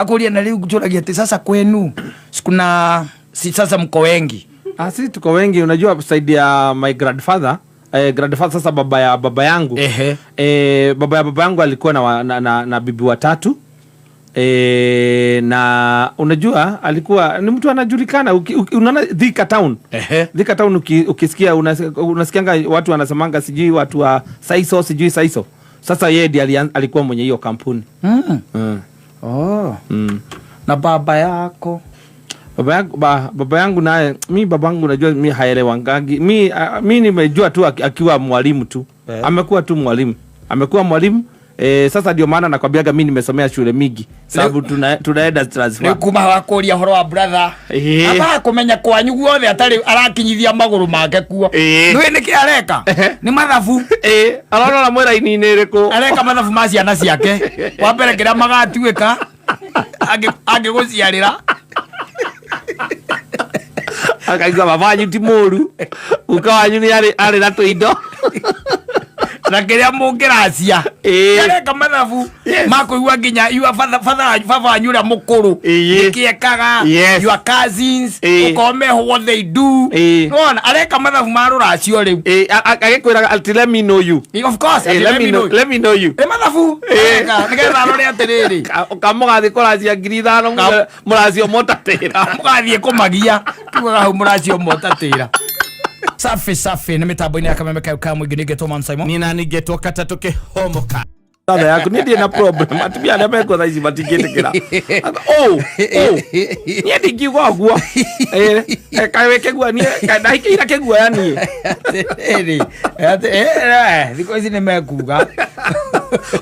akulia na leo kujolagia ati sasa kwenu kuna si sasa mko wengi. Sisi tuko wengi, unajua side ya my grandfather sasa baba yangu. Baba yangu alikuwa na bibi watatu. Na unajua alikuwa ni mtu anajulikana, unaona Thika Town. Thika Town ukisikia unasikianga watu wanasemanga sijui watu wa Saiso sijui Saiso. Sasa yeye ndiye alikuwa mwenye hiyo kampuni. Na baba yako? Baba yangu naye, baba yangu unajua mimi haelewangagi. Mimi nimejua tu akiwa mwalimu tu. Amekuwa tu mwalimu. Amekuwa mwalimu. Sasa ndio maana nakwambiaga mimi nimesomea shule mingi sababu tunaenda transfer. Ni kuma wakoria horo wa brother. Aba kumenya kwanyu guothe atari arakinyithia maguru make kuo. Nwe niki areka? Ni mathabu. Arona na mwera ini niriko. Areka mathabu ma ciana ciake. Wa mbere kira magatuika age guciarira. Akaigua babanyu ti mũru. Ukawanyu ni ari na tuindo. Na kiria mungiracia areka mathabu makuigua nginya yua baba nyura mukuru ikiekaga your cousins ukome what they do no areka mathabu maruracio riu agikwiraga ati let me know you. Of course let me know you mathabu nigetha rore atiriri kamugathi kuracia 5,000 muracio motatira mugathie kumagia tugaga hau muracio motatira. Safi na mitambo-ini ya Kameme ka mwingi nigetwo Man Simon. Nina nigetwo Katatu Kihomoka. Dada yako nindi na problem. Atubia na meko tha ici matigetekera. Ni ndingigwa guo. Kawe kegua ni ndaikira kegua yani. Thiko ici ni mekuga.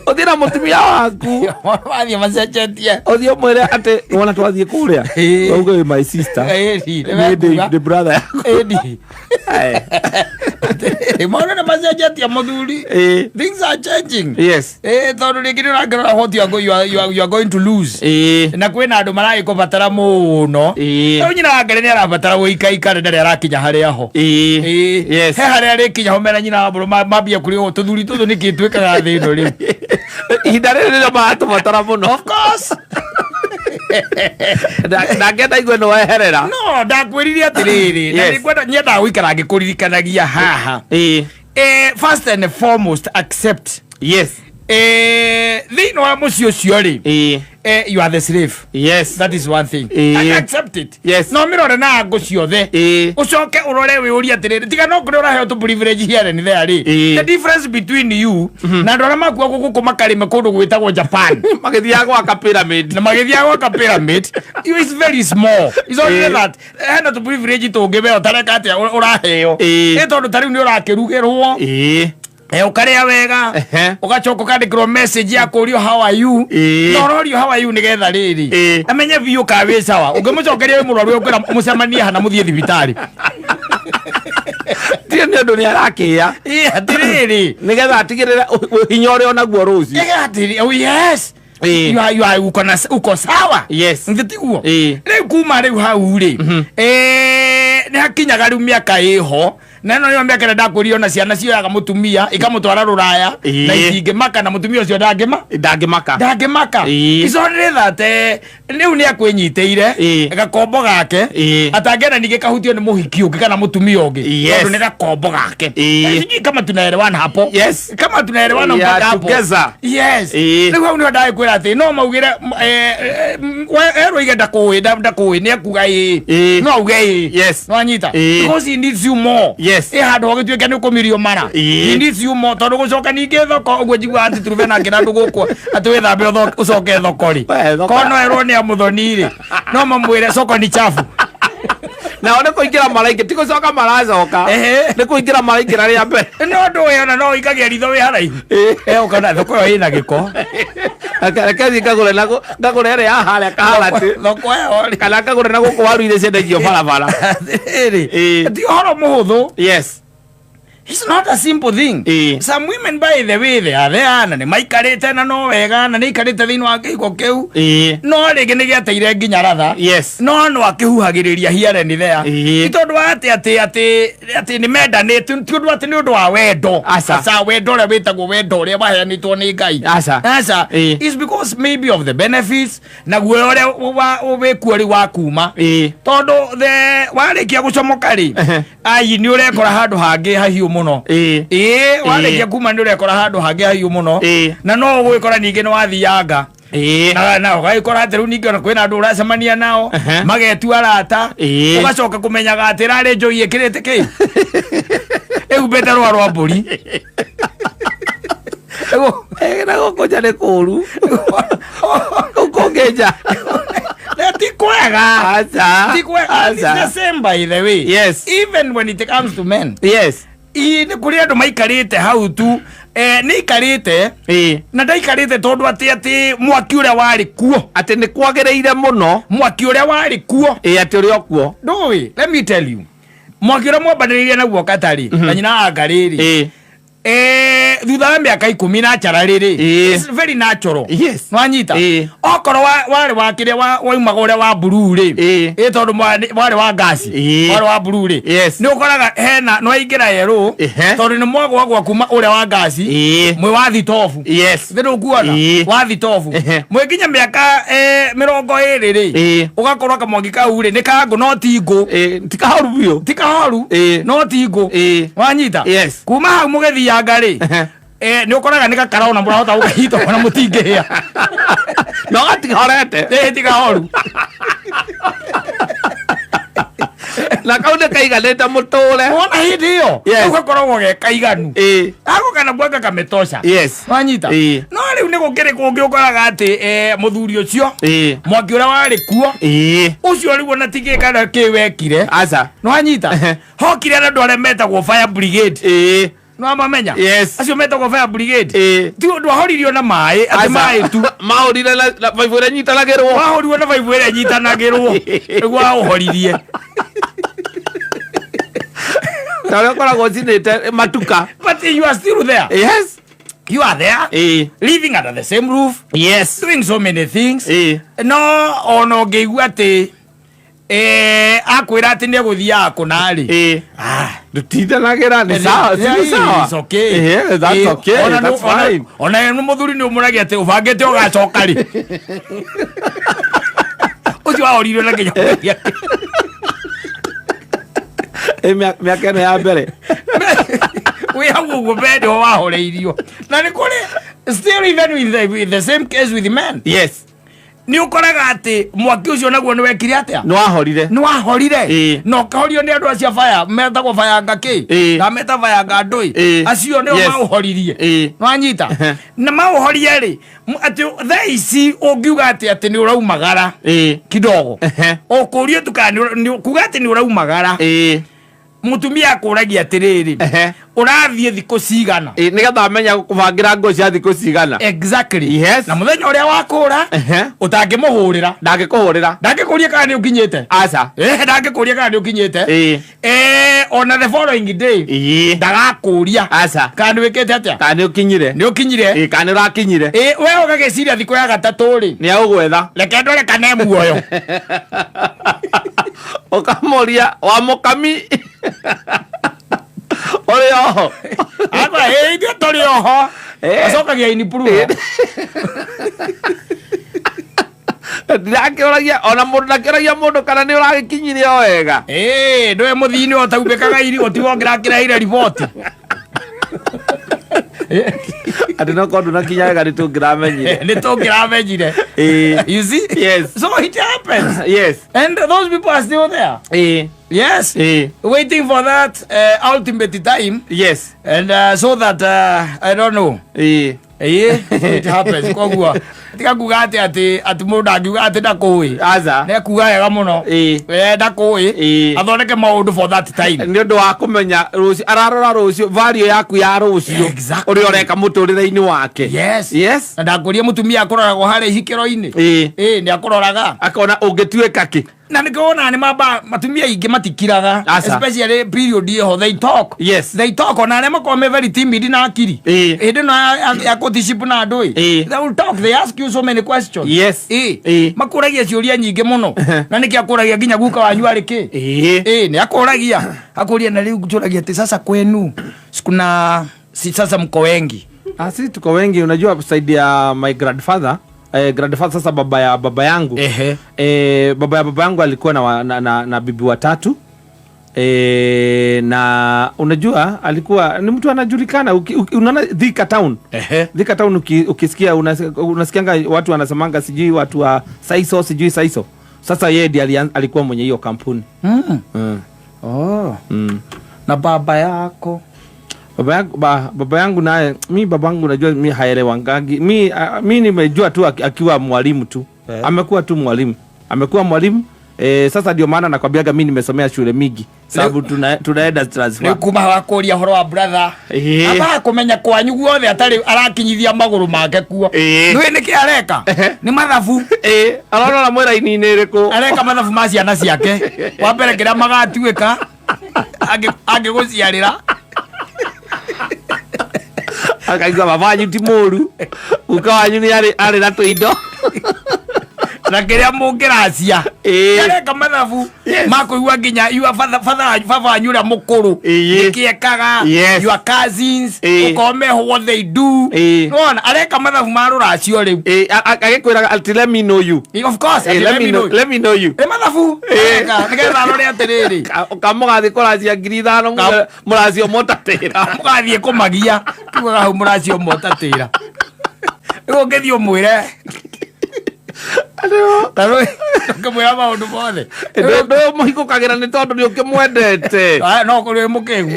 Othira mutumia waku. Wathie macenjetie. Othio mwere ate wona twathie kuria. Wauga my sister. The brother yako. Maona na macenjetie muthuri. Things are changing. Yes. Tondu rĩngĩ nĩũrangĩrora what you are going to lose. Na kwĩna andũ maragĩkũbatara mũno. Rĩu nyina wa Ngai nĩarabatara gũikaikare ndarĩa arakinya harĩa ho. Yes. He harĩa arĩkinya ho mena nyina wa mbũrũ mambia kũrĩ ho tũthuri tũtũ nĩkĩ twĩkaga thĩ ĩno rĩu. Ihinda rĩrĩ nĩrĩo maratũbatara mũno. Of course. Ndangĩenda igue nĩweherera. No, ndakwĩrire atĩrĩrĩ. Na nĩngwenda nyendaga gũikara ngĩkũririkanagia haha. First and foremost, accept. Yes. Thĩinĩ wa mũciĩ ũcio rĩ, you are the slave. Yes. That is one thing. I accept it. Yes. No mirore na ngũ ciothe. Ucoke urore wĩũrie atĩrĩrĩ, tiga no kũrĩ ũraheo tũ privilege here and there rĩ. The difference between you na andũ arĩa makua gũkũ makarĩme kũndũ gwĩtagwo Japan. Magĩthiaga gwaka pyramid. Na magĩthiaga gwaka pyramid. Is very small. It's only that hena tũ privilege tũngĩbeo tareka atĩa ũraheo. Nĩ tondũ tarĩu nĩ ũrakĩrugĩrwo. Ukaria wega ugachoka ukandikirwo message yako urio how are you nororio how are you nigetha riri amenye biu ka wi sawa ungimucokeria wi murwaru ukira mucemania hana muthie thibitari tie ni andu ni arakia atiriri nigetha atigirira hinya uria onaguo rucio atiri oh yes you are uko sawa yes ngitiguo riu kuma riu hau ri ni hakinyaga riu miaka iho na no miaka na ndakurio na ciana cioyaga mutumia ikamutwara ruraya na itingimaka na mutumia ucio ndangimaka izorire thate riu ni akwinyiteire gakombo gake atangena nige kahutio ni muhiki ungi kana mutumia ungi tondu ni gakombo gake kama tunaelewana hapo yes kama tunaelewana mpaka hapo yes riu hau ni ndae kwira ati no maugire ero igenda kuwi ni akuga no auge yes no anyita because he needs you more yes hando gituike ni kumirio mara he needs you more tondu gucoka ninge thoko uguo njigua ati turuve na ngirandu guku ati withambe ucoke thokori kono ero ni amuthoni ri no mamwire soko ni chafu na one kuingira malaika tiko coka maracoka ni kuingira malaika ria mbere no ndo we ona no ikagia ritho we haraihu ukana thoko yo ina giko akathi kagure nago ngagure ria haria kaharati thoko yo kana kagure nago kwa waru ile ciendagio barabara ti horo muhuthu yes It's not a simple thing. Some women by the way they are there na maikarite na no wega na nikarite thini wa kigo kiu. No rigi ni giateire nginya ratha. No no akihuhagiriria here and there. Itondu ati ni menda ni tundu ati ni undu wa wendo. Asa wendo re witagwo wendo ria baheanitwo ni Ngai. Asa is because maybe of the benefits na guo ore ubekuori wa kuma. Tondu the warikia gucomoka ri ai ni urekora handu hangi hahiu muno. Warikia kuma ni urekora handu hangi hahiu muno. Na no gwikora ningi ni wathianga na ugaikora ati riu ningi ona kwina andu uracemania nao magetua arata ugacoka kumenyaga ati rari njoi ikirite ki eubete rwa mburi na gokoja ne kuru gokogeja Tikwega. Asa. It's the same by the way. Even when it comes to men. Ni kuri andu maikarite hau tu ni ikarite na ndaikarite tondu ati mwaki uria wari kuo ati ni kwagereire muno mwaki uria wari kuo ati uri okuo ndui let me tell you mwaki uria mwambanirie naguo katari na nyina agariri thutha wa miaka 10 na chara riri it's very natural nwanyita okoro wari wa kire waumaga uria wa blue ri tondu wari wa gasi wari wa blue ri ni ukoraga hena no ingira yero tondu ni mwago gwa kuma uria wa gasi mwe wa thitofu thiru kuona wa thitofu mwe ginya miaka 20 ri ugakorwa kamwangi kau ri ni kangu no tingu tikahoru bio tikahoru no tingu wanyita kuma hau mugethi ngari ni ukoraga nika karaona murahota ukahito na mutingehia no atihorete tigahoru na kaunde kaiganeta mutule ona hindi iyo ugakoragwo ge kaiganu ako kana bweka kametosha wanyita no riu ni gukiri kungi ukoraga ati muthuri ucio mwaki uria wari kuo ucio riu ona tigikana kiwekire asa no wanyita hokire andu aria metagwo fire brigade no amamenya acio metagwo fire brigade ti undu ahoririo na mai ati mai tu mahorire na vaivure nyitanagirwo wahorirwo na vaivure nyitanagirwo niguo ahoririe Tawala kora gozinete matuka. But you are still there. You are there. Living under the same roof. Doing so many things. No ono geigua te akwira ati ne guthia kunari. Ndutithanagira ni sawa, si sawa. It's okay. That's okay. That's fine. Ona no muthuri ni umuragi ati ubangete ugacoka ri. Ucio ahoririo na kinya. Miaka ino ya mbere we hagu gubedo wahoreirio na ni kuri still even with the same case with the men ni ukoraga ati mwaki ucio naguo ni wekire atia no ahorire no kahorio ni andu acia fire metagwo fire ngaki na meta fire ngandui acio ni mauhoririe no anyita na mauhorie ri ati thaici ungiuga ati ni uraumagara kidogo ukurio tukani kuga ati ni uraumagara mutumia akuragia atiriri urathie thiko cigana nigetha amenya kubangira ngo cia thiko cigana exactly na muthenya uria wakura utangimuhurira ndangikuria kana ni ukinyite aca ndangikuria kana ni ukinyite on the following day ndagakuria aca kana ni wikite atia kana ni ukinyire kana ni urakinyire we ugagiciria thiko ya gatatu ri ni agwetha reke ndore kana muoyo okamoria wa mukami Oyo. Aba ndio tori oho. Asokagia inipuru. Ndakiragia ona mundu ndakiragia mundu kana ni uragikinyire o wega. Ndwe muthini otaubekaga iri otiwongira kiraire report. Ati no kondu nakinya wega nitungiramenyire. Nitungiramenyire. You see? So it happens. And those people are still there. Waiting for that ultimate time. And so that I don't know. It happens. Kogua. Tika kuga ati mundu angiuga ati ndakui. Aza. Ne kuga wega muno. Ndakui. Athondeke maundu for that time. Ni undu wa kumenya rucio ararora rucio value yaku ya rucio. Uri oreka muturire-ini wake. Na ndakuria mutumia akororagwo hare hikiro-ini. Ni akoraga. Akona ungituika ki. na nikaona ni maba matumia ingi matikiraga, especially period yeho they talk. Yes. They talk on anema kwa me very timid na akiri. Ede na ya kotishipu na adoi. They will talk, they ask you so many questions. Yes. Makuragia ciuria nyingi muno. Na niki akuragia ginya guka wanyu ari ki. Ni akuragia. Akuria na riu kuragia ati sasa kwenu. Sikuna si sasa mko wengi. Sisi tuko wengi, unajua side ya my grandfather. Grandfather sasa baba yangu. Baba yangu alikuwa na bibi watatu. Na unajua alikuwa ni mtu anajulikana, unaona Thika Town. Thika Town ukisikia unasikianga watu wanasemanga sijui watu wa Saiso sijui Saiso. Sasa yeye ndiye alikuwa mwenye hiyo kampuni. Na baba yako? Baba yangu naye, mi babangu najua mi haelewangagi. Mi nimejua tu akiwa mwalimu tu. Amekuwa tu mwalimu. Amekuwa mwalimu. Sasa ndio maana nakwambiaga mi nimesomea shule mingi. Sababu tunaenda transfer. Ni kuma wakoria horo wa brother. Aba kumenya kwanyu guothe atari arakinyithia maguru make kuo. Nwe niki areka? Ni mathabu. Arona na mwera ini niriko. Areka mathabu ma ciana ciake. Wa mbere kira magatuika. Age guciarira. Akaigua babanyu ti mũru. Uka wanyu ni ari na tuindo. Na kiria mungiracia. Areka mathabu. Makoigua nginya you father nyura mukuru. Nikiekaga your cousins. Ukome what they do. Nona areka mathabu ma ruracio riu. Agikwiraga ati let me know you. Of course. Let me know you. Mathabu. Nigetha rore atiriri. Kamugathi kuracia 5,000 muracio motatira. Mugathie kumagia. Kiuga hau muracio motatira. Ego ngethio mwire. Taro kamwira maundu mothe. Ndo muhiko kagira ni tondu ni ukimwendete. No kuri mukegu.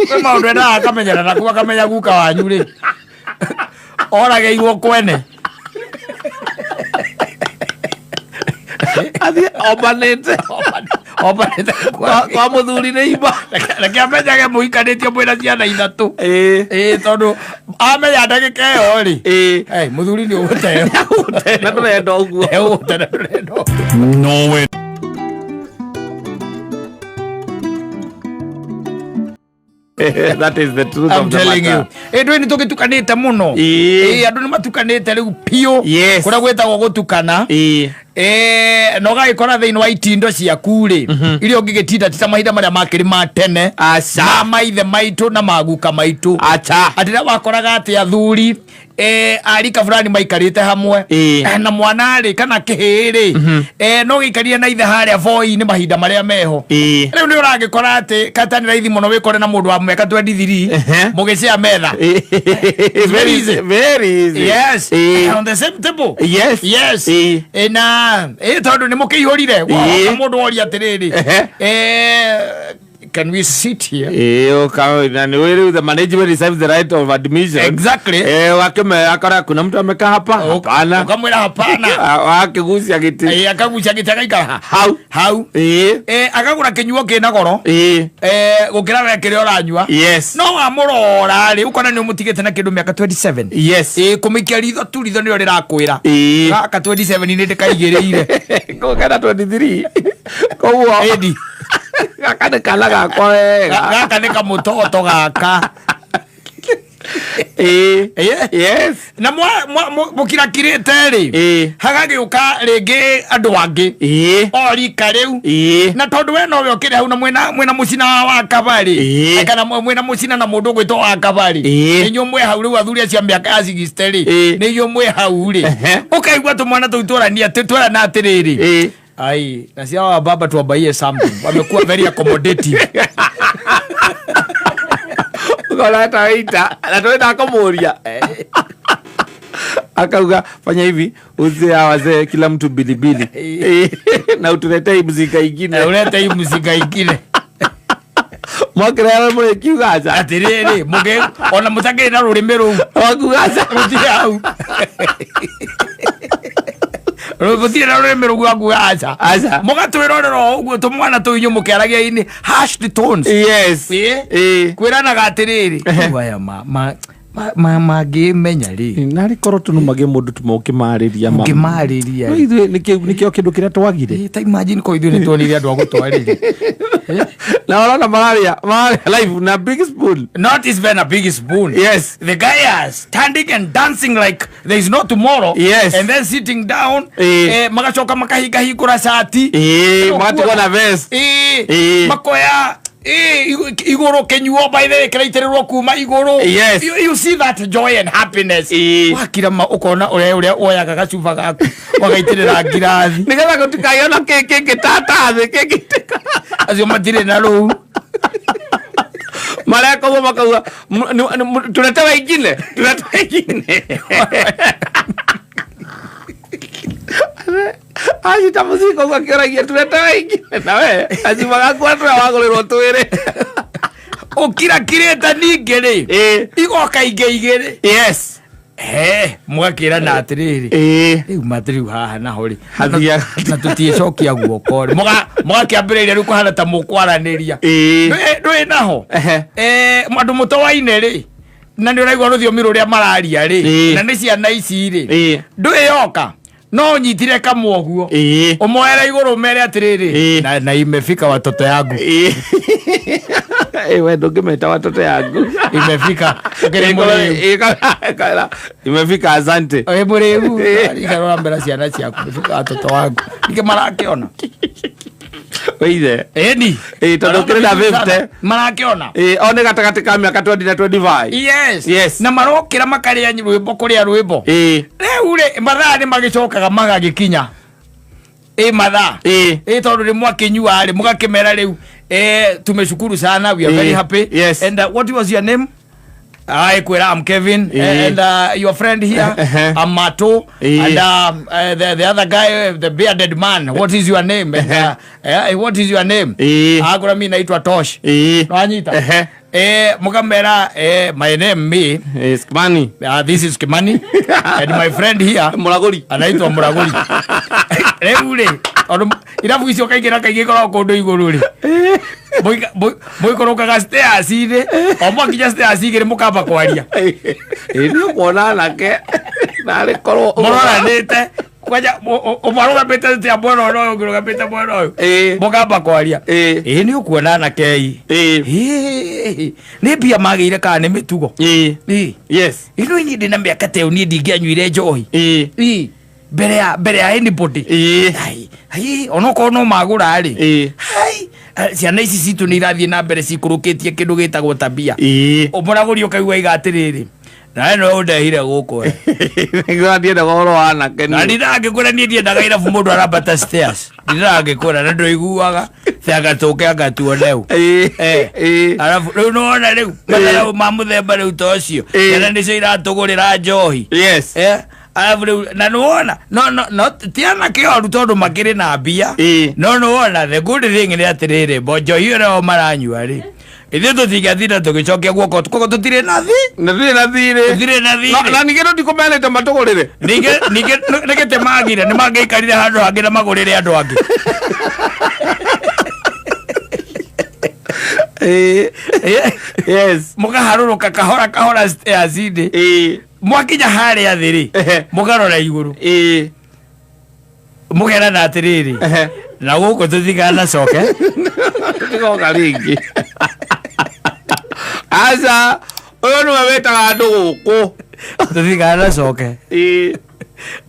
Kwe maundu enda akamenyera na kuba kamenya guka wanyu ri. Orageirwo kwene. Athi obanete kwa muthuri ni iba. Reke amenyage muhikanĩtio mwĩna ciana ithatũ. Tondũ amenya ndagĩka ĩyo rĩ muthuri nĩ ũgũteo. Na ndũrenda ũguo. No way. That is the truth I'm of the telling matter. you. Ndio ni tugitukanite muno. Andu ni matukanite riu pio. Kuria gwetagwo gutukana. No gagikora thiini wa itindo ciaku ri iria ungigitinda tita mahinda maria makiri ma tene na maithe maitu na maguka maitu atira wakoraga ati athuri arika fulani maikarite hamwe na mwana ri kana kihiri no gikarie na ithe haria voi ni mahinda maria meho riu ni uragikora ati katani raithi muno wikore na mundu wa mweka 23 mugicia metha. Very easy. Yes. On the same table. Yes. Na tondu ni mukihurire wa mundu oria atiriri can we sit here? The management receives the right of admission. Exactly. Wakime akara kuna mtu amekaa hapa. Hapana. Ukamwira hapana. Akigucia giti. Akagucia giti akaikara. How? Akagura kinyuo kina goro. Gukira wekire oranyua. Yes. No amurora ri ukona ni umutigite na kindu miaka 27. Yes. Kumikia ritho tu ritho nio rirakwira. Aka 27 ni ndikaigirire. Ko kana 23. Ko edi. Gaka ne kala gakwa wega. Gaka ne kamutoto gaka. Yes. Na mukira kirite ri hagagiuka ringi andu angi ori kariu na tondu we no we okire hau na mwena mucina wa kabari kana mwena mucina na mundu gwitwo wa kabari ninyo mwe hau riu athuri acia miaka ya 60 ri ninyo mwe hau ri ukaigwa tu mwana tuitorania tutwara atiriri ai na cia wa baba tuabaie something wamekuwa very accommodative. Kola taita na tuenda kumuria akauga fanya hivi uze wazee kila mtu bilibili na utuletee muzika ingine ulete hii muzika ingine mwakira mwe kiugaza atiriri muge ona mutagire na rurimi ru wakugaza rutiau Robotia na rurimi ru gwakugaza mugatwirorero uguo tumwana tuinyu mukeragia ini hashed tones. Yes. Kwirana gatiriri waya ma mangĩmenya rĩ nari korwo tunumage mũndũ tũmokĩmarĩria mangĩmarĩria nĩkĩo kĩndũ kĩrĩa twagire ta imagine ko ithuĩ nĩtuonire andũ a gũtwarĩria na orana malaria live na big spoon, not even a big spoon. Yes, the guy is standing and dancing like there is no tomorrow. Yes, and then sitting down magacoka makahingahingũra shati magatigwo na vest makoya igoro kenyuo by the way kiraitererwo kuma igoro. Yes, you see that joy and happiness wakira ukona uria oyaga gacuba gaku wagaitirira ngirathi nigetha gutikaiona keke tata the keke acio matire na ruu mareko go makauga tunatawa ingine aji tamuziko kwa kioragia tunatawa ingine nawe acuba gaku atu wagũrĩrwo twĩrĩ ukira kireta ningĩ rĩ igoka igĩrĩ. Yes, mwakĩra na atĩrĩrĩ rĩu matiriu haha naho rĩ na tũtiĩcokia guoko rĩ mũgakĩambĩrĩria rĩu kũhana ta mũkwaranĩria ndũĩ naho andũ mũtowaine rĩ na nĩũraigua rũthiomi rũrĩa mararia rĩ na nĩ ciana ici rĩ ndũĩyoka no nyitire kamwe ũguo ũmoere igũrũ mere atĩrĩrĩ na imefika watoto yangu wewe ndũngĩmeta watoto yangu imefika asante mũrĩu ikarora mbere ciana ciaku imefika watoto wangu nĩkĩ marakĩona weithe eni tondũ kĩrĩ na 50 marakĩona one gatagatĩ ka mĩaka 20 na 25. Yes, na marokĩra makarĩa rwĩmbo kũrĩa rwĩmbo rĩu rĩ mathaa nĩ magĩcokaga magagĩkinya mathaa tondũ rĩ mwakĩnyua rĩ mũgakĩmera rĩu tumeshukuru sana, we are very happy. Yes, and what was your name? I'm Kevin, and your friend here, I'm Mato, and the other guy, the bearded man. What is your name? And, what is your name? Agora mimi naitwa Tosh. Nwanyita. Mugamera, my name is Kimani. This is Kimani, and my friend here, Muraguri. Anaitwa Muraguri. Reure. Irabu icio kaingĩra kaingĩ korwo kũndũ igũrũ rĩ mũikũrũkaga stairs rĩ o mwakinya stairs igĩrĩ mũkamba kwaria nĩ kuona nake narĩ korwo mũroranĩte kwaja ũmarũgamĩte tia mwena ũyũ ũngĩrũgamĩte mwena ũyũ mũkamba kwaria nĩ ũkuona nake nĩ mbia magĩire kana nĩ mĩtugo. Yes, ino inyuĩ ndĩ na mĩaka ta ĩyo niĩ ndingĩanyuire njohi mbere ya anybody onokorwo no magũra rĩ ciana ici citũ nĩ irathiĩ na mbere cikũrũkĩtie kĩndũ gĩtagwo tabia mũragũri ũkaigua iga atĩrĩrĩ nawe no ũndehire gũkũ ndiendaga ũhoro wa anake na ndĩrangĩkwĩra niĩ ndiendaga irabu mũndũ arambata stairs ndĩrangĩkwĩra na ndũiguaga theagatũke agatuone u arabu rĩu nĩwona rĩu matharau ma mũthemba rĩu ta ũcio ciana nĩcio iratũgũrĩra njohi na nuona no tiana kĩoru tondũ makĩrĩ na mbia no nuona the good thing nĩ atĩrĩrĩ mbojo hiyo rĩo maranyua rĩ ithuĩ tũtingĩatinda tũgĩcokia guoko koko tũtirĩ na thirĩ na ningĩ tũtikũmenete matũgũrĩre ningĩ nĩgĩte magire nĩ mangĩikarire handũ hangĩ na magũrĩre andũ angĩ Yes, mũkaharũrũka kahora stairs inĩ mwakinya harĩa thĩ rĩ mũkarora igũrũ mũkera na atĩrĩrĩ na gũkũ tũtikanacoke tũtigoka rĩngĩ aca ũyũ nĩwe wĩtaga andũ gũkũ tũtikanacoke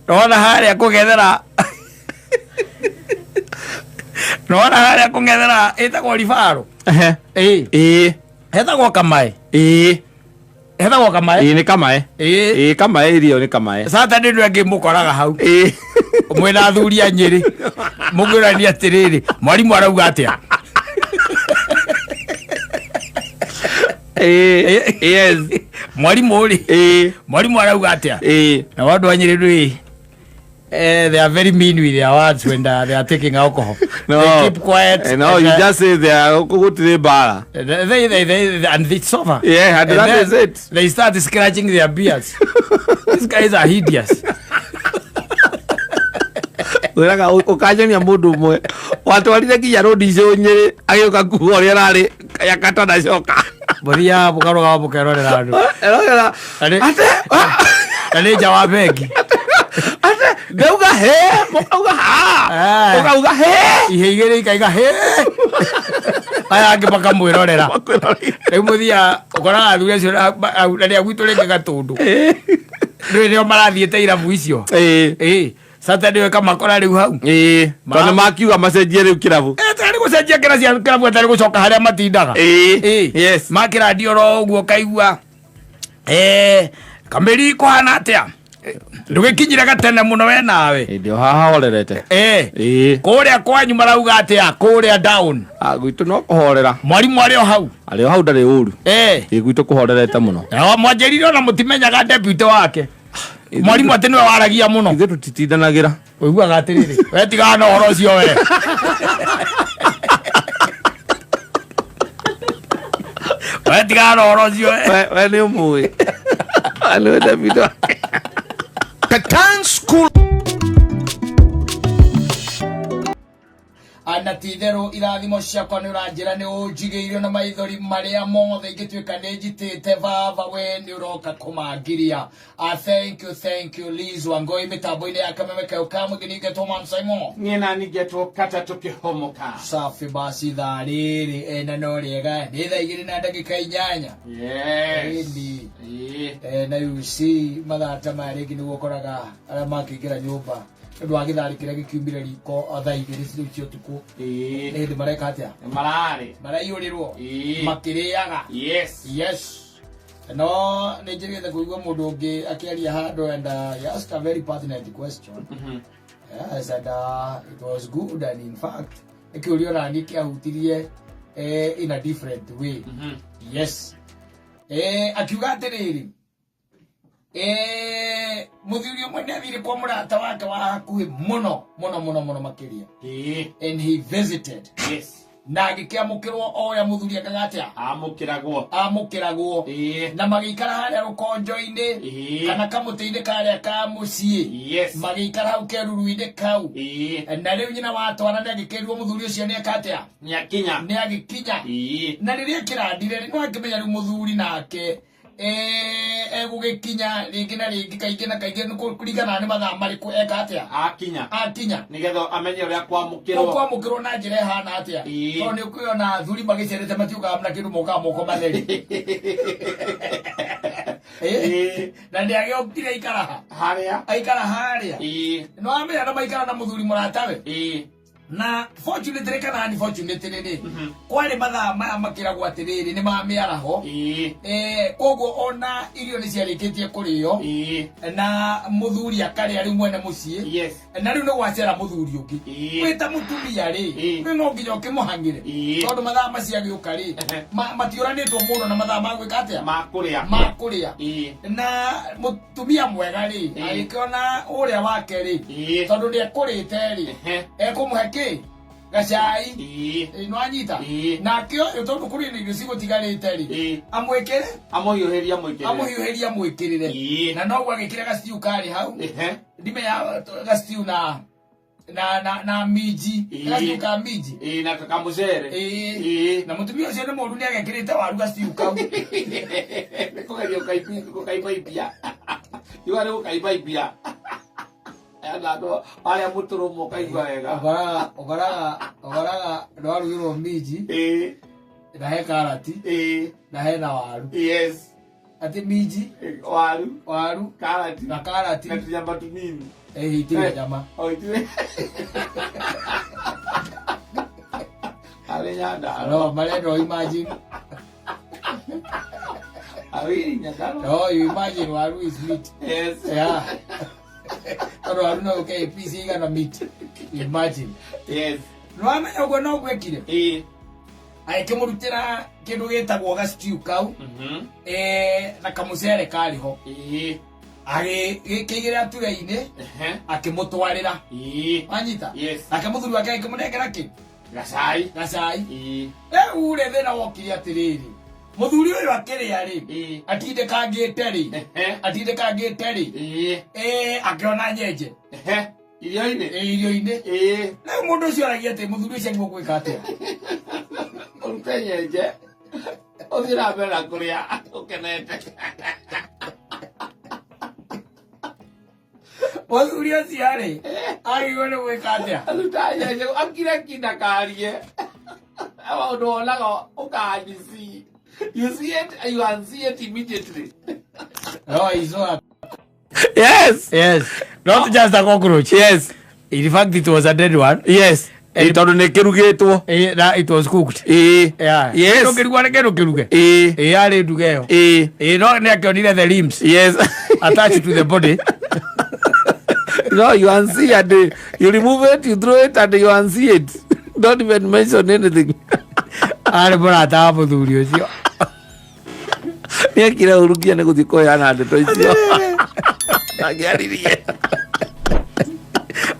nona harĩa kũng'ethera ĩtagwo ribarũ hetagwo kamaĩ hetagwo kamaĩ nĩ kamaĩ kamaĩ irio nĩ kamaĩ Saturday nĩ angĩ mũkoraga hau mwĩna athuri a Nyĩrĩ mũngĩrania atĩrĩrĩ mwarimũ arauga atĩa yes mwarimũ rĩ mwarimũ arauga atĩa na andũ a Nyĩrĩ rĩ they are very mean with their words when they are taking alcohol. No. They keep quiet. No, you just say they are go to the bar. They and it's over. Yeah, and that is it. They start scratching their beards. These guys are hideous. Wega ukajania mundu mwe watu walire kinya rodi icio Nyĩrĩ agĩuka kuo ũrĩa ararĩ yakata na coka Boria bukaro ga bukero rado. Erogera. Ate. Ale jawabegi. Ate gauga he, mokauga ha. Mokauga he. Ihegere ikaiga he. Aya ngipaka mwirorera. Rĩu muthia ukora athuuri acio na gwitũ rĩngĩ gatundu. Ndio marathiĩte irabu icio. Saturday weka makora rĩu hau. Tondũ makiuga macenjie rĩu kĩrabu. Tari gucenjia kĩra cia kĩrabu atari gucoka harĩa matindaga. Yes. Makĩra ndioro ũguo kaigua. Kameri kũhana atĩa? Ndũgĩkinyire gatene mũno we nawe. Ndio haha horerete. Kũrĩa kwanyu marauga atĩa? Kũrĩa down. Gwitũ no kũhorera. Mwarimu arĩ o hau. Arĩ o hau ndarĩ ũru. Gwitũ kũhorerete mũno. Mwanjĩrire ona mũtimenyaga deputy wake. Mwarimu atĩ nĩwe waragia mũno. Ithuĩ tũtitindanagĩra. Ũiguaga atĩrĩrĩ. We tiga na ũhoro ũcio we. We tiga na ũhoro ũcio we. We nĩ ũmũĩ. Nĩwe deputy wake. Petan School. Anatithero irathimo ciakwa nĩ ũranjĩra nĩ ũnjigĩirio na maithori marĩa mothe ingĩtuĩka nĩ njitĩte baba we nĩ ũroka kũmangiria. Thank you Liz Wangoi mĩtambo-inĩ ya kameme kayo ka mũgeni ngetwo Mam Simon. Niĩ na nĩngetwo kata tũkĩhomoka. Safi basi thaa rĩrĩ na no rĩega nĩ thaa 2:08. Na yusi mathata maya rĩngĩ nĩguo ũkoraga arĩa makĩingĩra nyũmba nĩ wa gĩtharĩ kĩrĩa gĩkiumire riko thaa 2 cia ũtukũ. Nĩ hĩndĩ mareka atĩa? Maraiyũrĩrwo makĩrĩaga. Yes. No nĩ njĩrĩte kũigua mũndũ ũngĩ akĩaria handũ and he asked a very pertinent question. Yes, and it was good, and in fact ĩkĩũrio nani kĩahutirie in a different way. Yes. Akiuga atĩrĩrĩ muthuri ũmwe nĩ athire kwa mũrata wake wa hakuhĩ mũno makĩria. And he visited. Na agĩkĩamũkĩrwo o ũrĩa mũthuri akaga atĩa amũkĩragwo na magĩikara harĩa rũkonjo-inĩ kana kamũtĩ-inĩ karĩa ka mũciĩ magĩikara hau keruru-inĩ kau. Na rĩu nyina wa twana nĩ agĩkĩrirwo mũthuri ũcio nĩ eka atĩa nĩ agĩkinya. Na rĩrĩa kĩrandire no akĩmenya rĩu mũthuri nake egũgĩkinya rĩngĩ na rĩngĩ kaingĩ na kaingĩ nĩ kũringana nĩ mathaa marĩkũ eka atĩa akinya nĩgetha amenye ũrĩa kwamũkĩrwo na njĩra ĩhana atĩa. Tondũ nĩ ũkwĩona athuri magĩcerete matiugaga na kĩndũ mokaga moko matheri. Na nĩ agĩokire aikara harĩa no amenya na maikara na mũthuri mũratawe. Na fortunately kana unfortunately ni kwari mathaa maya makĩragwo atĩrĩrĩ nĩ ma mĩaraho. Koguo ona irio nĩ ciarĩkĩtie kũrĩo na mũthuri akarĩa rĩu mwene mũciĩ. Na rĩu nĩ gwacera mũthuri ũngĩ wĩta mũtumia rĩ nĩ no nginya ũkĩmũhang'ĩre tondũ mathaa macio agĩũka rĩ matiũranĩtwo mũno na mathaa ma gwĩka atĩa makũrĩa. Na mũtumia mwega rĩ agĩkĩona ũrĩa wake rĩ tondũ nĩ ekũrĩte rĩ ekũmũhe gacai no anyita nakĩo tondũ kũrĩ na irio cigũtigarĩte rĩ amũhiũhĩria mwĩkĩrĩre. Na noguo agĩkĩra gastiu karĩ hau ndime ya gastiu na minji gastiu ka minji na kamucere na mũtumia ũcio nĩ mũru nĩ agekĩrĩte waru gastiu kau kũgeria gũkaibaibia nĩwarĩ gũkaibaibia andũ arĩa mũtũrũmo kaigua wega ũkoraga nĩwarugĩrwo minji na he karati na hena waru. Atĩ minji waru karati na tũnyama tũnini itirĩ nyama arĩ nyanda no marenda imagine no you imagine waru is meat. Tondũ waru no ũkĩ piece igana meat imagine. No amenya ũguo no gwekire agĩkĩmũrutĩra kĩndũ gĩtagwo gastiu kau na kamũcere karĩ ho agĩkĩigĩrĩra turee-inĩ akĩmũtwarĩra wanyita. Nake mũthuri wake agĩkĩmũnengera kĩ gacai. Rĩu rĩ thĩna wokire atĩrĩrĩ mũthuri ũyũ akĩrĩa rĩ atindĩkangĩte rĩ akĩona nyenje irio-inĩ. Rĩu mũndũ ũcio aragia atĩ mũthuri ũcio agĩrĩirwo gwĩka atĩa ũrute nyenje Othira bela kuria ukenete. Muthuri ucio rĩ agĩrĩirwo nĩ gwĩka atĩa? Aruta nyenje akire kindakarie. Awa ndo onaga ukahisi. You see it, you unsee it immediately. Oh, he's so happy. Yes. Yes. Not just a cockroach. Yes. In fact, it was a dead one. Yes. Itondo nekirugetwo. It was cooked. Yeah. Yes. No kirugwa kiruge. Ari nduge yo. No ne akionire the limbs. Yes. Attached to the body. No, you unsee it. You remove it, you throw it, and you unsee it. Don't even mention anything. Ari bora ta muthuri ucio. Niekira urugia ne guthiko yana ndeto icio. Nagiaririe.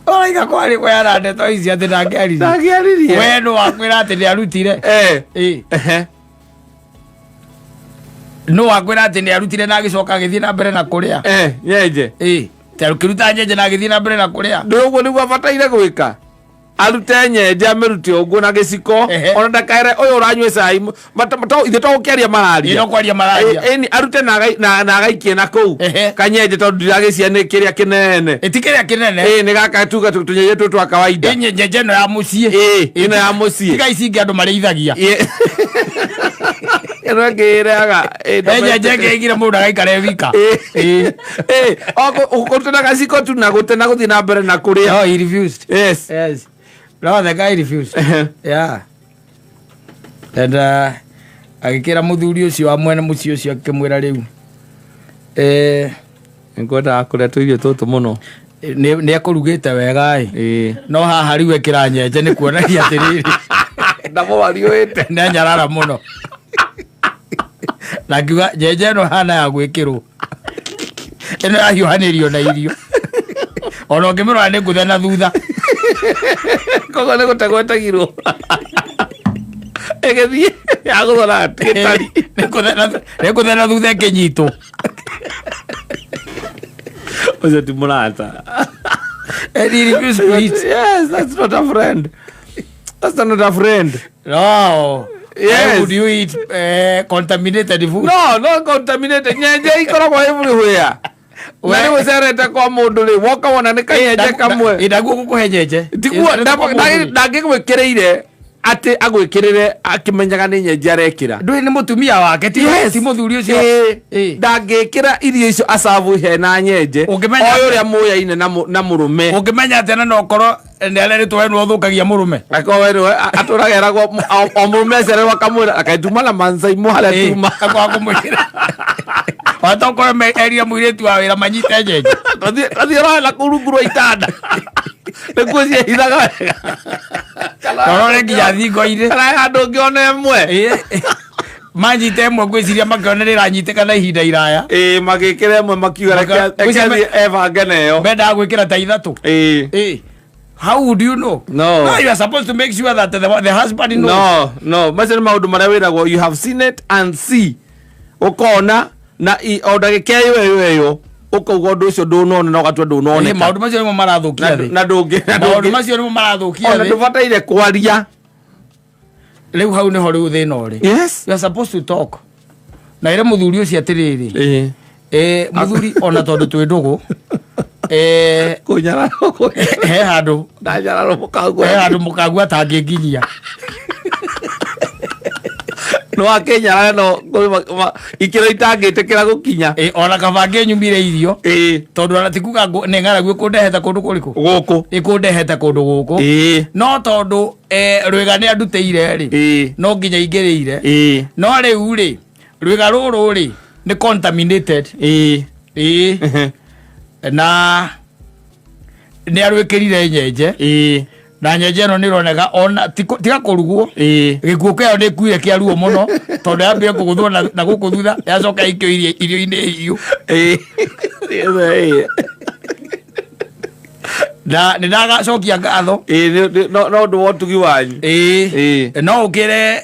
Oiga kwari kwa yana ndeto icio ati nagiaririe. Nagiaririe. We no akwira ati ni arutire. No akwira ati ni arutire na agicoka agithie na mbere na kuria. Nyenje. Taru kiruta nyenje na agithie na mbere na kuria. Nduguo ni gwabataire gwika. Arute nyenje ameruti oguo na giciko ona ndakaire uyu uranywe cai mato ithe to ukiaria mararia ino kwaria mararia eni arute na agaikie na kuu kanyenje tondu ndiragicia ni kiria kinene itikiria kinene ni gaka tuga tunyenje tu twa kawaida nyenje no ya mucie ino ya mucie tiga icingi andu mareithagia ino ngiraga nyenje ngigire mundu agaikare wika ukutena gaciko tu na gutena guthi na mbere na kuria. Oh, he refused. Yes. No, the guy refused. Yeah. And agikira muthuri ucio amwe na muci ucio akimwira riu ngwenda akuretu irio tutu muno ni akurugite wega no haha riu ekira nyenje ni kuonagia atiriri ndamo wariuite na nyarara muno na kiuga nyenje no hana ya gwikirwo ino yahiũhanĩrio na irio ona ũngĩmĩrora nĩ ngũthe na thutha koguo nĩ gũtegwetagirwo ĩgĩthiĩ yagũthora gĩtari nĩ ngũthe na thutha ĩkĩnyitwo ũcio ti mũrata. Yes, that's not a friend. That's not a friend. No. Yes. Why would you eat contaminated food? No, not contaminated. Nyenje ikoragwo everywhere. Wani userete kwa mundu ri woka wona ni kanyenje kamwe. Idagu gukuhe nyenje. Tiguo ndagigwikireire ati agwikirire akimenyaga ni nyenje arekira. Ndui ni mutumia wake ti muthuri ucio. Ndangikira irio icio asavu he na nyenje. Oyo ria muyaine na murume. Ungimenya atena no koro ndele twa no thukagia murume. Akowerwe aturageragwo o murume cererwa kamwira akaituma na manzai muhale tuma akwa kumwira. Watokora me area muiretu wa wira manyite nyenje. Kathira la kurungurwa itanda. Nikuzie hithaga wega. Korore nginya thingo-inĩ. Kana andũ ngĩona ĩmwe. Manyite ĩmwe ngwĩciria makĩona nĩranyitĩkana ihinda iraya. Magĩkĩra ĩmwe makiuga reke ebange nayo. Mendaga gwĩkĩra ta ithatũ. How would you know? No, you are supposed to make sure that the husband knows. No. Macio nĩ maũndũ marĩa wĩragwo you have seen it and see. Ũkona na o ndagĩka ĩyo ukauga undu ucio ndunona na ugatua ndunoneka. Maundu macio nimo marathukia thi. Na ndungi. Maundu macio nimo marathukia thi. Ona ndubataire kwaria. Riu hau niho riu thina uri. Yes. You are supposed to talk. Na ire muthuri ucio atiriri. Muthuri ona tondu twi ndugu. Kunyara. He handu. Ndanyara mukagwa. He handu mukagwa atanginginyia. No akenya no ikira itangitikira gukinya ona kabange nyumire irio tondu ana tikuga ne ngara gwe kundeheta kundu kuriku guku ikundeheta kundu guku no tondu rwiga ni anduteire ri no nginya ingirire no riu ri rwiga ruru ri ni contaminated na ni arwikirire nyenje na nyenje no nironeka ona tiga kurugwo gikuo kio ni kuire kia ruo muno tondu yambia kuguthwo na guku thutha yacoka ikio irio-ini iyo na nindagacokia ngatho no ndu wotugi wanyu no ukire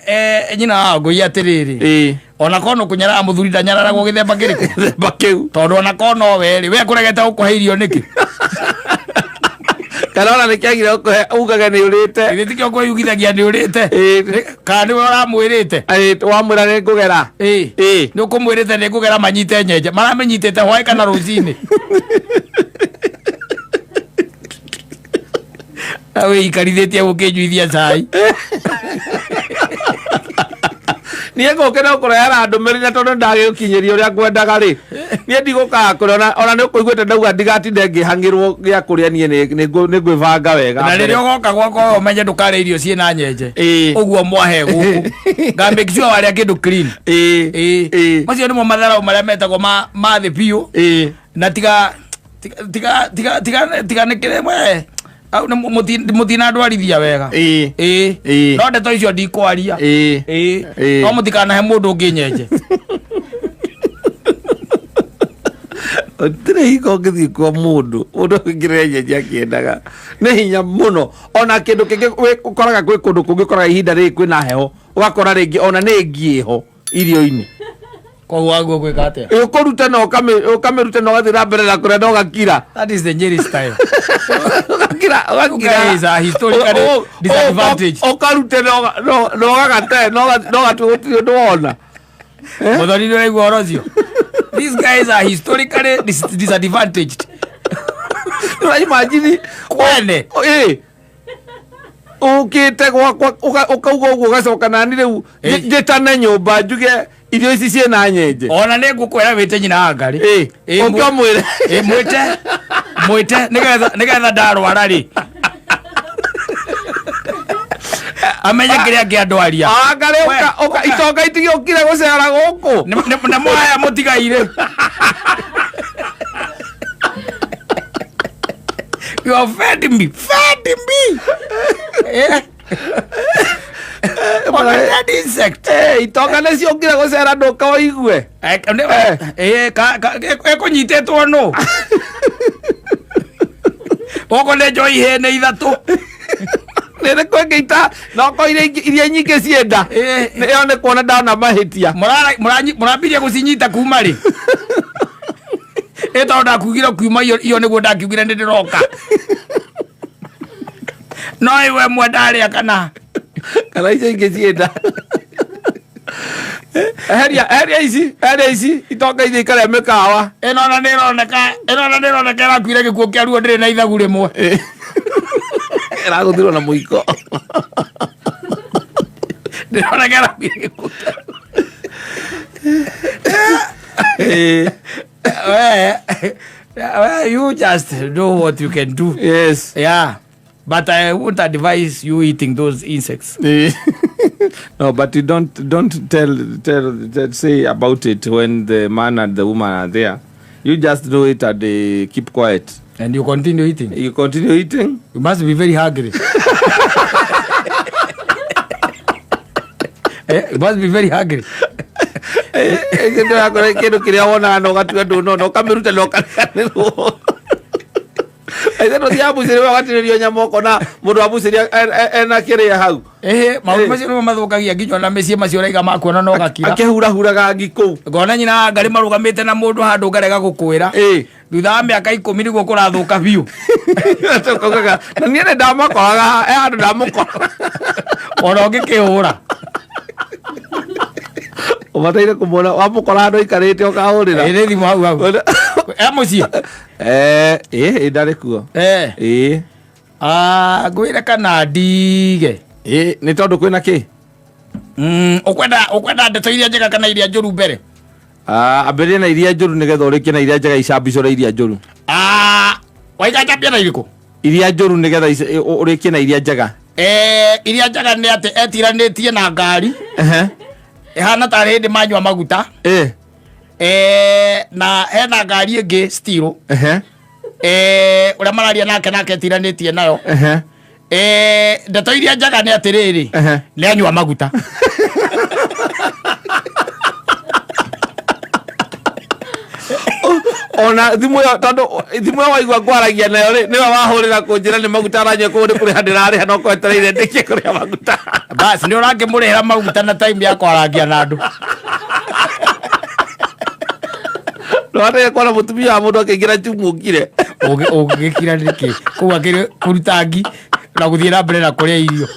nyina wa ngui atiriri ona kono kunyara muthuri ndanyararagwo githemba kiriku githemba kiu tondu ona kono we ri we kuregete gukuhe irio niki kana ona nikiagire ugaga ni urite Ile tikio kwa yugithagia ni urite. Kana ni uramwirite. Wamwira ni ngugera. Ni ukumwirite ni ngugera manyite nyenje. Maramenyitete hwae kana ruzini. Awe ikarithitie gukinjuithia cai. Niä ngå kä na å kå rehera ndå mä rä re tondå ndagä gå kinyä ria å rä a ngwendaga rä niä ndigå kaga kå rä ona nä å kå iguä te ndauga ndigatinde ngä hangä rwo gä a kå rä a niä nä ngwä banga wega na rä rä a å goka gwakwa å menye ndå karä irio ciä na nyenje å guo mwahe gå kå ngambä sure warä a kä ndå macio nä mo matharau marä a metagwo ma thä biå na tiga nä kä rä mwe mutina ndwarithia wega no ndeto icio ndikwaria no mutikanahe mundu ungi nyenje tire hiko ngithi kwa mundu ngire nyenje akiendaga nä hinya muno ona kä ndå kä ngä å koraga kwä kå ndå kå ngä koraga ihinda rä kwä heho ũgakora rä ngä ona nä ngä ho irio-inĩ koguo waguo gwĩka atĩa ũkũruta na ũkamĩruta na ũgathiĩ na mbere na kũrĩa na ũgakira. That is the Nyeri style. ũgakira is a historical disadvantage. Ũkarute na ũgagate na ũgatũgũtirĩ ũndũ wona mũthoni nĩ ũraigua ũhoro ũcio. These guys are historically disadvantaged. Imagine kwene ũkĩte gwakwa ũkauga ũguo ũgacoka nani rĩu njĩtane nyũmba njuge irio ici ciĩna nyenje ona nĩ ngũkwĩra wĩte nyina wa Ngarĩ ũkĩmwĩre mwĩte nĩgetha ndarwara rĩ amenye kĩrĩa angĩandwaria Ngarĩ itonga itigĩũkire gũcera gũkũ na mwaya mũtigaire. You are fed me. That insect. Itonga nĩ ciũkire gũcera ndũka ũigue ekunyitĩtwo nũ gũkũ nĩ njoi hĩne ithatũ nä kwä ngä ita noko iria nyingä cienda nä yo nä kuona ndana mahätia må rambirie gå cinyita kuma rä ä tondå ndakugire kiuma iyo nä guo ndakiugire nä ndä roka no iwe mwe ndarä a kana icio ingä cienda heria ici itonga ithi ikarä a mä kawa ä no na nä roneka ĩrakuire gä kuo kä aruo ndä rä na ithagu rä mwe ĩragå thirwo na må iko ndä roneka ĩrakuire gä kuo you just know what you can do. Yes. Yeah. But I won't advise you eating those insects. No, but you don't tell say about it when the man and the woman are there. You just do it and they keep quiet. And you continue eating. You continue eating. You must be very hungry. You must be very hungry. Ndio hakuna kitu kile ona na ugatua ndono na ukamiruta na ukanirwo. Eno diabu sire wakati ndio nyamoko na mundu abuciria ena kiria hau. Maundu macio no mathukagia nginya na mecie macio raiga makuona no gakira. Akihura ngiku. Ngona nyina Ngarĩ marugamite na mundu handu ngarega gukwira. Thutha wa mĩaka 10 niguo kurathuka biũ. Na niĩ ndamakoraga handu ndamukoraga. Ona ũngĩkĩhũra. Ubataire kumwona wamukora andũ ikarĩte ũkahũrĩra. Nĩ thimũ hau. Mũciĩ. Ndarĩ kuo. Ngwĩre kana ndige. Nĩ tondũ kwĩna kĩ? Ũkwenda ndeto iria njega kana iria njũru mbere? Ambĩrĩria na iria njũru nĩgetha ũrĩkie na iria njega icambicũra iria njũru. Waicambia na irĩkũ? Iria njũru nĩgetha ũrĩkie na iria njega. Iria njega nĩ atĩ etiranĩtie na ngari. Ehana tarĩ hĩndĩ manyua maguta. Na hena ngari ĩngĩ stiro. Ũrĩa mararia nake etiranĩtie nayo. Ndeto iria njega nĩ atĩrĩrĩ nĩ anyua maguta. Ona thimũ yo tondu thimũ yo waigua ngwaragia nayo ri niwe wahurira kũnjĩra nĩ maguta aranyua kũrĩ kũrĩa ndĩrarĩha no kwetereire ndĩkie kũrĩa maguta. Basi nĩ ũrangĩmũrĩhĩra maguta na time ya kwarangia na andũ. Nĩwatĩre kuona mũtumia wa mũndũ akĩingĩra njumũkire ugikira niki kuwa kurutangi na guthie na mbere na kuria irio